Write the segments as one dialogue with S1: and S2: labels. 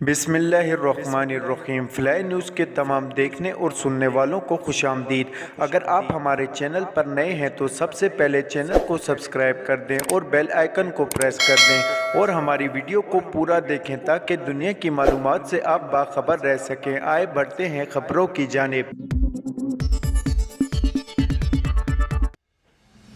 S1: بسم اللہ الرحمن الرحیم۔ فلائی نیوز کے تمام دیکھنے اور سننے والوں کو خوش آمدید۔ اگر آپ ہمارے چینل پر نئے ہیں تو سب سے پہلے چینل کو سبسکرائب کر دیں اور بیل آئیکن کو پریس کر دیں اور ہماری ویڈیو کو پورا دیکھیں تاکہ دنیا کی معلومات سے آپ باخبر رہ سکیں۔ آئے بڑھتے ہیں خبروں کی جانب۔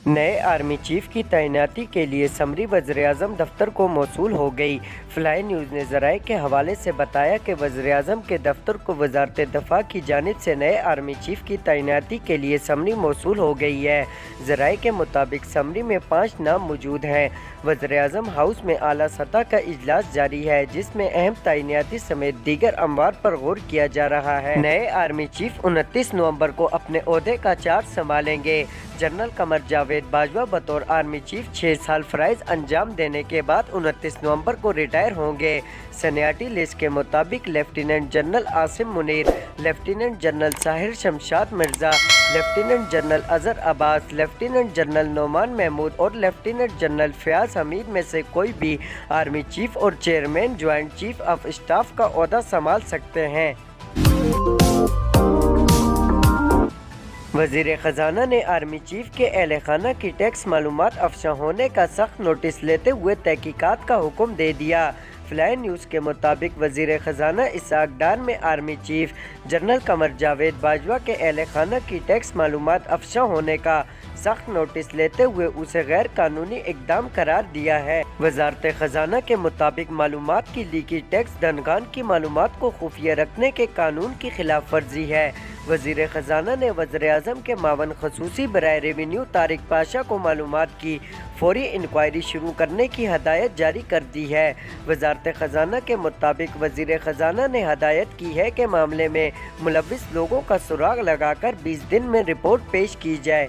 S2: نئے آرمی چیف کی تعیناتی کے لیے سمری وزیراعظم دفتر کو موصول ہو گئی۔ فلائی نیوز نے ذرائع کے حوالے سے بتایا کہ وزیراعظم کے دفتر کو وزارت دفاع کی جانب سے نئے آرمی چیف کی تعیناتی کے لیے سمری موصول ہو گئی ہے۔ ذرائع کے مطابق سمری میں 5 نام موجود ہیں۔ وزیراعظم ہاؤس میں اعلیٰ سطح کا اجلاس جاری ہے جس میں اہم تعیناتی سمیت دیگر امور پر غور کیا جا رہا ہے۔ نئے آرمی چیف 29 نومبر کو اپنے عہدے کا چارج سنبھالیں گے۔ جنرل قمر جاوید باجوہ بطور آرمی چیف 6 سال فرائض انجام دینے کے بعد 29 نومبر کو ریٹائر ہوں گے۔ سینیاٹی لسٹ کے مطابق lieutenant general Asim Munir, lieutenant general Sahir Shamshad Mirza, lieutenant general Azhar Abbas, lieutenant general Nauman Mehmood اور لیفٹیننٹ جنرل فیاض حمید میں سے کوئی بھی آرمی چیف اور chairman joint chief of staff کا عہدہ سنبھال سکتے ہیں۔ وزیر خزانہ نے آرمی چیف کے اہل خانہ کی ٹیکس معلومات افشاں ہونے کا سخت نوٹس لیتے ہوئے تحقیقات کا حکم دے دیا۔ فلائی نیوز کے مطابق وزیر خزانہ اسحاق ڈار میں army chief general Qamar Javed Bajwa کے اہل خانہ کی ٹیکس معلومات افشاں ہونے کا سخت نوٹس لیتے ہوئے اسے غیر قانونی اقدام قرار دیا ہے۔ وزارت خزانہ کے مطابق معلومات کی لیکی ٹیکس دہندگان کی معلومات کو خفیہ رکھنے کے قانون کی خلاف ورزی ہے۔ وزیر خزانہ نے وزیر اعظم کے معاون خصوصی برائے ریونیو طارق پاشا کو معلومات کی فوری انکوائری شروع کرنے کی ہدایت جاری کر دی ہے۔ وزارت خزانہ کے مطابق وزیر خزانہ نے ہدایت کی ہے کہ معاملے میں ملوث لوگوں کا سراغ لگا کر 20 دن میں رپورٹ پیش کی جائے۔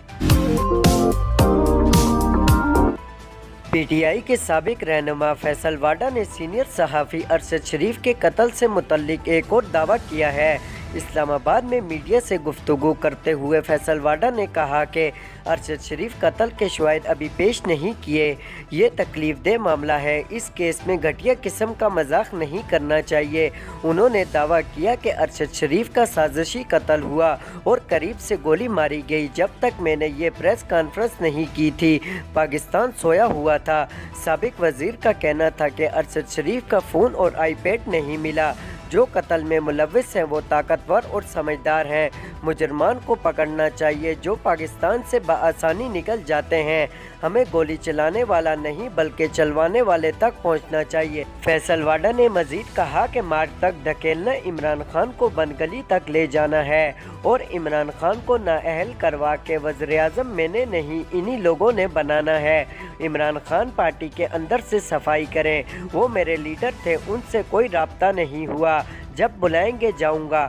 S2: پی ٹی آئی کے سابق رہنما فیصل واڈا نے سینئر صحافی ارشد شریف کے قتل سے متعلق ایک اور دعویٰ کیا ہے۔ اسلام آباد میں میڈیا سے گفتگو کرتے ہوئے فیصل واڈا نے کہا کہ ارشد شریف قتل کے شواہد ابھی پیش نہیں کیے۔ یہ تکلیف دہ معاملہ ہے، اس کیس میں گھٹیا قسم کا مذاق نہیں کرنا چاہیے۔ انہوں نے دعویٰ کیا کہ ارشد شریف کا سازشی قتل ہوا اور قریب سے گولی ماری گئی۔ جب تک میں نے یہ پریس کانفرنس نہیں کی تھی پاکستان سویا ہوا تھا۔ سابق وزیر کا کہنا تھا کہ ارشد شریف کا فون اور آئی پیڈ نہیں ملا۔ جو قتل میں ملوث ہیں وہ طاقتور اور سمجھدار ہیں۔ مجرمان کو پکڑنا چاہیے جو پاکستان سے بآسانی نکل جاتے ہیں۔ ہمیں گولی چلانے والا نہیں بلکہ چلوانے والے تک پہنچنا چاہیے۔ فیصل واڈا نے مزید کہا کہ مارچ تک دھکیلنا عمران خان کو بند گلی تک لے جانا ہے اور عمران خان کو نااہل کروا کے وزیر اعظم میں نے نہیں انہی لوگوں نے بنانا ہے۔ عمران خان پارٹی کے اندر سے صفائی کریں، وہ میرے لیڈر تھے، ان سے کوئی رابطہ نہیں ہوا، جب بلائیں گے جاؤں گا۔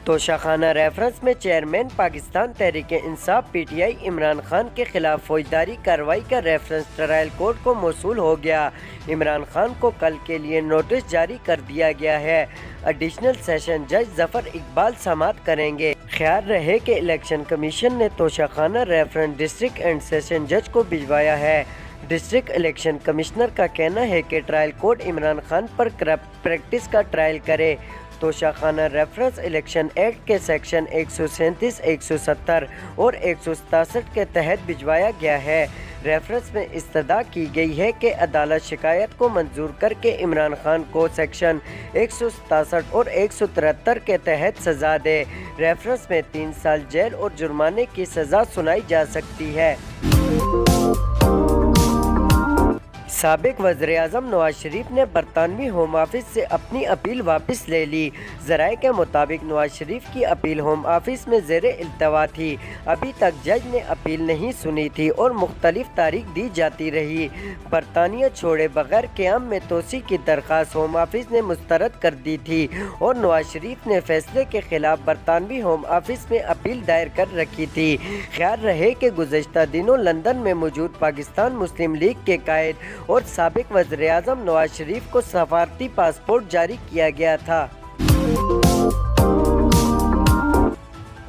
S2: توشاخانہ ریفرنس میں chairman Pakistan Tehreek Insaf P T I Imran Khan کے خلاف فوجداری کارروائی کا ریفرنس ٹرائل کورٹ کو موصول ہو گیا۔ عمران خان کو کل کے لیے نوٹس جاری کر دیا گیا ہے۔ ایڈیشنل سیشن جج ظفر اقبال سماعت کریں گے۔ خیال رہے کہ الیکشن کمیشن نے توشاخانہ ریفرنس ڈسٹرکٹ اینڈ سیشن جج کو بھجوایا ہے۔ ڈسٹرکٹ الیکشن کمشنر کا کہنا ہے کہ ٹرائل کورٹ عمران خان پر کرپٹ پریکٹس کا ٹرائل کرے۔ توشاخانہ ریفرنس الیکشن ایکٹ کے سیکشن 137، 170 اور 167 کے تحت بھجوایا گیا ہے۔ ریفرنس میں استدعا کی گئی ہے کہ عدالت شکایت کو منظور کر کے عمران خان کو سیکشن 167 اور 173 کے تحت سزا دے۔ ریفرنس میں 3 سال جیل اور جرمانے کی سزا سنائی جا سکتی ہے۔ سابق وزیر اعظم نواز شریف نے برطانوی ہوم آفس سے اپنی اپیل واپس لے لی۔ ذرائع کے مطابق نواز شریف کی اپیل ہوم آفس میں زیر التوا تھی۔ ابھی تک جج نے اپیل نہیں سنی تھی اور مختلف تاریخ دی جاتی رہی۔ برطانیہ چھوڑے بغیر قیام میں توسیع کی درخواست ہوم آفس نے مسترد کر دی تھی اور نواز شریف نے فیصلے کے خلاف برطانوی ہوم آفس میں اپیل دائر کر رکھی تھی۔ خیال رہے کہ گزشتہ دنوں لندن میں موجود پاکستان مسلم لیگ کے قائد اور سابق وزیر اعظم نواز شریف کو سفارتی پاسپورٹ جاری کیا گیا تھا۔